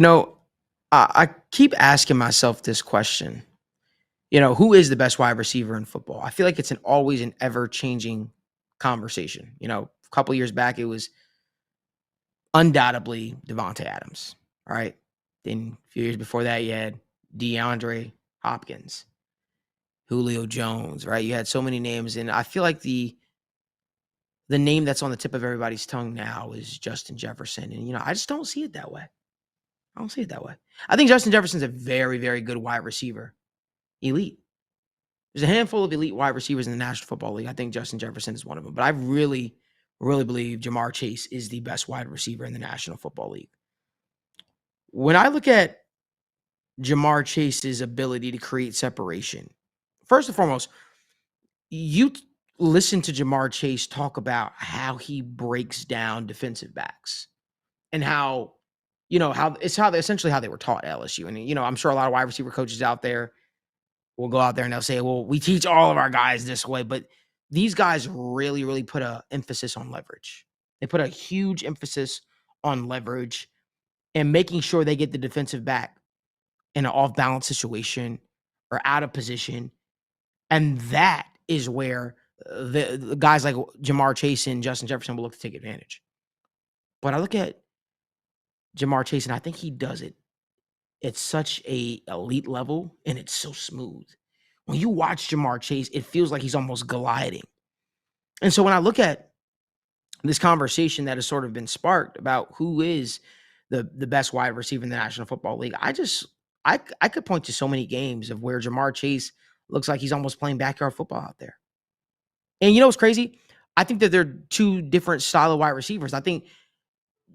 You know, I keep asking myself this question. Who is the best wide receiver in football? I feel like it's always an ever changing conversation. A couple years back, it was undoubtedly Devontae Adams. All right. Then a few years before that, you had DeAndre Hopkins, Julio Jones, right? You had so many names. And I feel like the name that's on the tip of everybody's tongue now is Justin Jefferson. And, I just don't see it that way. I don't see it that way. I think Justin Jefferson's a very, very good wide receiver. Elite. There's a handful of elite wide receivers in the National Football League. I think Justin Jefferson is one of them. But I really, really believe Jamar Chase is the best wide receiver in the National Football League. When I look at Jamar Chase's ability to create separation, first and foremost, you listen to Jamar Chase talk about how he breaks down defensive backs and how essentially how they were taught at LSU. And, I'm sure a lot of wide receiver coaches out there will go out there and they'll say, well, we teach all of our guys this way. But these guys really, really put an emphasis on leverage. They put a huge emphasis on leverage and making sure they get the defensive back in an off balance situation or out of position. And that is where the guys like Jamar Chase and Justin Jefferson will look to take advantage. But I look at Jamar Chase and I think he does it at such a elite level and it's so smooth. When you watch Jamar Chase, it feels like he's almost gliding. And so when I look at this conversation that has sort of been sparked about who is the best wide receiver in the National Football League, I could point to so many games of where Jamar Chase looks like he's almost playing backyard football out there. And you know what's crazy? I think that they're two different style of wide receivers. I think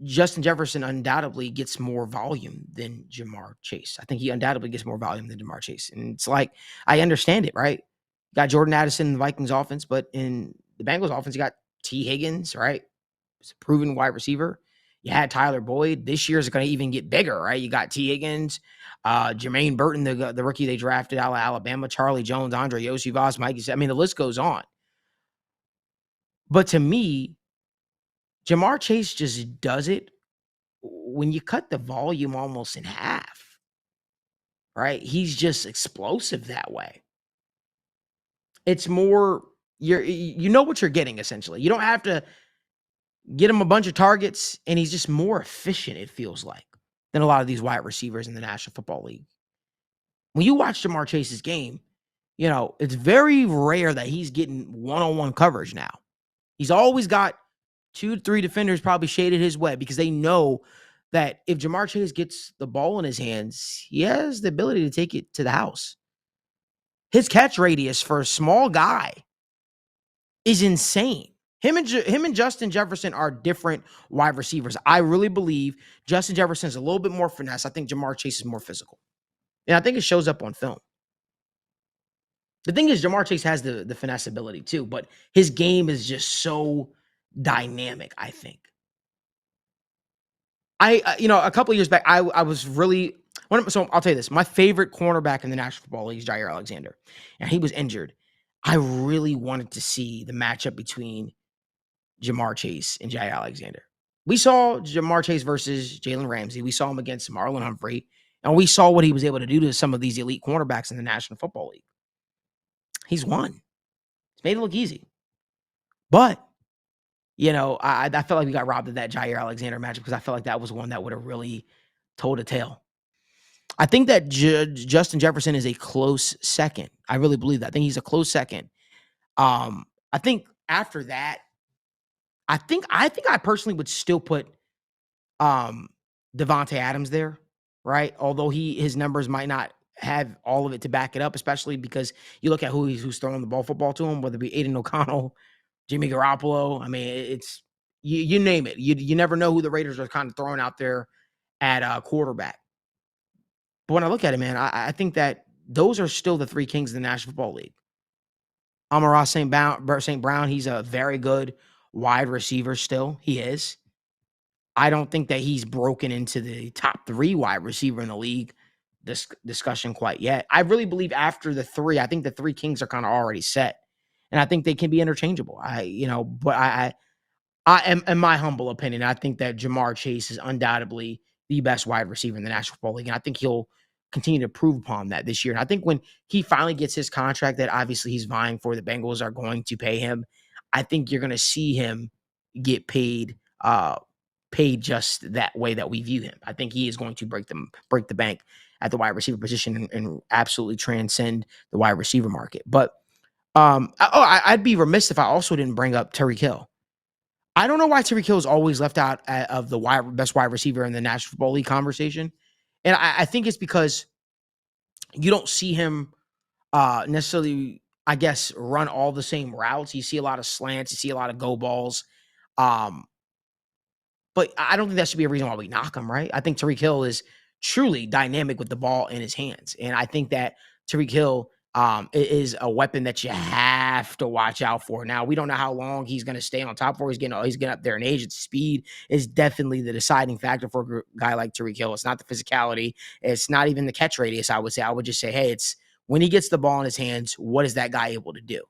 Justin Jefferson undoubtedly gets more volume than Jamar Chase. I think he undoubtedly gets more volume than Jamar Chase. And it's like, I understand it, right? You got Jordan Addison in the Vikings offense, but in the Bengals offense, you got T. Higgins, right? It's a proven wide receiver. You had Tyler Boyd. This year's going to even get bigger, right? You got T. Higgins, Jermaine Burton, the rookie they drafted out of Alabama, Charlie Jones, Andre Yosivas, Mike. I mean, the list goes on. But to me, Jamar Chase just does it when you cut the volume almost in half, right? He's just explosive that way. It's more you know what you're getting essentially. You don't have to get him a bunch of targets, and he's just more efficient, it feels like, than a lot of these wide receivers in the National Football League. When you watch Jamar Chase's game, it's very rare that he's getting one-on-one coverage now. He's always got 2 to 3 defenders probably shaded his way because they know that if Jamar Chase gets the ball in his hands, he has the ability to take it to the house. His catch radius for a small guy is insane. Him and Justin Jefferson are different wide receivers. I really believe Justin Jefferson is a little bit more finesse. I think Jamar Chase is more physical. And I think it shows up on film. The thing is, Jamar Chase has the finesse ability too, but his game is just so dynamic, I think. A couple of years back, I was really so I'll tell you this. My favorite cornerback in the National Football League is Jair Alexander, and he was injured. I really wanted to see the matchup between Jamar Chase and Jair Alexander. We saw Jamar Chase versus Jalen Ramsey. We saw him against Marlon Humphrey, and we saw what he was able to do to some of these elite cornerbacks in the National Football League. He's won. It's made it look easy. But, I felt like we got robbed of that Jair Alexander matchup because I felt like that was one that would have really told a tale. I think that Justin Jefferson is a close second. I really believe that. I think he's a close second. I think after that, I think I personally would still put Devontae Adams there, right? Although his numbers might not have all of it to back it up, especially because you look at who's throwing the football to him, whether it be Aiden O'Connell, Jimmy Garoppolo. I mean, it's you name it. You never know who the Raiders are kind of throwing out there at quarterback. But when I look at it, man, I think that those are still the 3 kings of the National Football League. Amon-Ra St.Brown, he's a very good wide receiver still. He is. I don't think that he's broken into the top 3 wide receiver in the league discussion quite yet. I really believe after the 3, I think the 3 kings are kind of already set. And I think they can be interchangeable. But I am, in my humble opinion, I think that Jamar Chase is undoubtedly the best wide receiver in the National Football League. And I think he'll continue to prove upon that this year. And I think when he finally gets his contract that obviously he's vying for, the Bengals are going to pay him. I think you're going to see him get paid just that way that we view him. I think he is going to break the bank at the wide receiver position and absolutely transcend the wide receiver market. But I'd be remiss if I also didn't bring up Tyreek Hill. I don't know why Tyreek Hill is always left out of the best wide receiver in the National Football League conversation. And I think it's because you don't see him necessarily, I guess, run all the same routes. You see a lot of slants, you see a lot of go balls. Um, but I don't think that should be a reason why we knock him, right? I think Tyreek Hill is truly dynamic with the ball in his hands. And I think that Tyreek Hill is a weapon that you have to watch out for. Now, we don't know how long he's going to stay on top for. He's getting up there in age. Speed is definitely the deciding factor for a guy like Tyreek Hill. It's not the physicality. It's not even the catch radius, I would say. I would just say, hey, it's when he gets the ball in his hands, what is that guy able to do?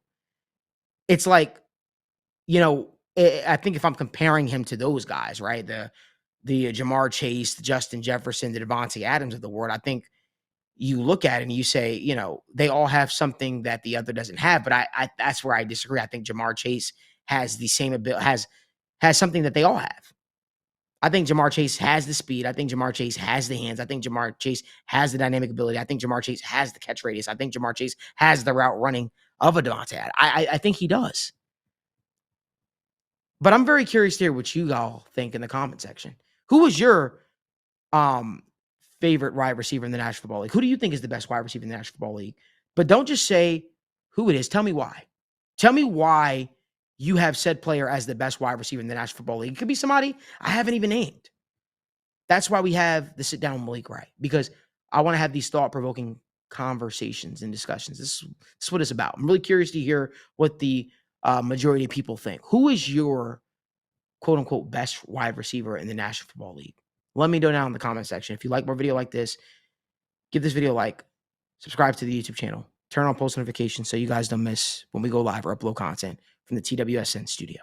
It's like, I think if I'm comparing him to those guys, right? The Jamar Chase, the Justin Jefferson, the Devontae Adams of the world, I think you look at it and you say, they all have something that the other doesn't have. But I that's where I disagree. I think Jamar Chase has the same ability, has something that they all have. I think Jamar Chase has the speed. I think Jamar Chase has the hands. I think Jamar Chase has the dynamic ability. I think Jamar Chase has the catch radius. I think Jamar Chase has the route running of a Devontae Adams. I think he does. But I'm very curious to hear what you all think in the comment section. Who was your um favorite wide receiver in the National Football League? Who do you think is the best wide receiver in the National Football League? But don't just say who it is. Tell me why. Tell me why you have said player as the best wide receiver in the National Football League. It could be somebody I haven't even named. That's why we have the sit down with Malik Wright, because I want to have these thought-provoking conversations and discussions. This is what it's about. I'm really curious to hear what the majority of people think. Who is your quote unquote best wide receiver in the National Football League? Let me know down in the comment section. If you like more video like this, give this video a like, subscribe to the YouTube channel, turn on post notifications so you guys don't miss when we go live or upload content from the TWSN studio.